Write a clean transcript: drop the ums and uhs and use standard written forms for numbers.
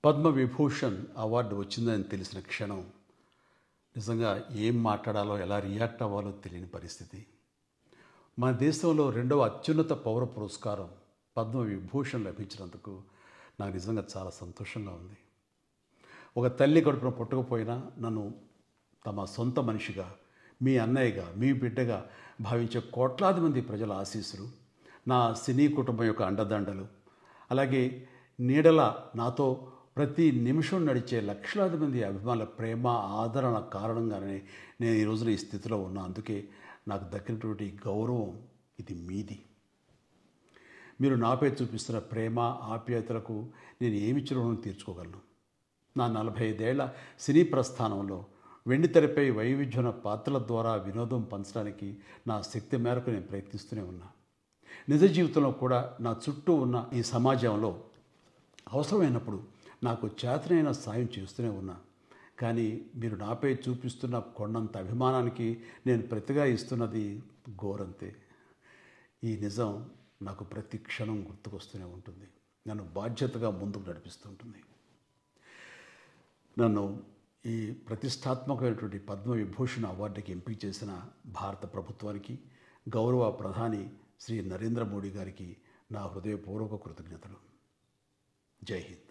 Padma Vibhushan award వచ్చిందని తెలిసిన క్షణం నిజంగా ఏం మాట్లాడాలో ఎలా రియాక్ట్ అవ్వాలో తెలియని పరిస్థితి. మన దేశంలో రెండవ అత్యున్నత పౌర పురస్కారం పద్మవిభూషణ్ లభించినందుకు నాకు నిజంగా చాలా సంతోషంగా ఉంది. ఒక తల్లి కడుపున పుట్టకపోయినా నన్ను తమ సొంత మనిషిగా, మీ అన్నయ్యగా, మీ బిడ్డగా భావించే కోట్లాది మంది ప్రజల ఆశీస్సులు, నా సినీ కుటుంబం యొక్క అండదండలు, అలాగే నీడల నాతో ప్రతి నిమిషం నడిచే లక్షలాది మంది అభిమానుల ప్రేమ, ఆదరణ కారణంగానే నేను ఈ రోజున ఈ స్థితిలో ఉన్నా. అందుకే నాకు దక్కినటువంటి గౌరవం ఇది మీది. మీరు నాపై చూపిస్తున్న ప్రేమ, ఆప్యాయతలకు నేను ఏమి రుణం తీర్చుకోగలను? నా 45 ఏళ్ల సినీ ప్రస్థానంలో వెండితెరపై వైవిధ్యమైన పాత్రల ద్వారా వినోదం పంచడానికి నా శక్తి మేరకు నేను ప్రయత్నిస్తూనే ఉన్నా. నిజ జీవితంలో కూడా నా చుట్టూ ఉన్న ఈ సమాజంలో అవసరమైనప్పుడు నాకు చేతనైన సాయం చేస్తూనే ఉన్నా. కానీ మీరు నాపై చూపిస్తున్న కొండంత అభిమానానికి నేను ప్రతిగా ఇస్తున్నది గోరంతే. ఈ నిజం నాకు ప్రతి క్షణం గుర్తుకొస్తూనే ఉంటుంది, నన్ను బాధ్యతగా ముందుకు నడిపిస్తుంటుంది. నన్ను ఈ ప్రతిష్టాత్మకమైనటువంటి పద్మవిభూషణ్ అవార్డుకి ఎంపిక చేసిన భారత ప్రభుత్వానికి, గౌరవ ప్రధాని శ్రీ నరేంద్ర మోడీ గారికి నా హృదయపూర్వక కృతజ్ఞతలు. జై హింద్.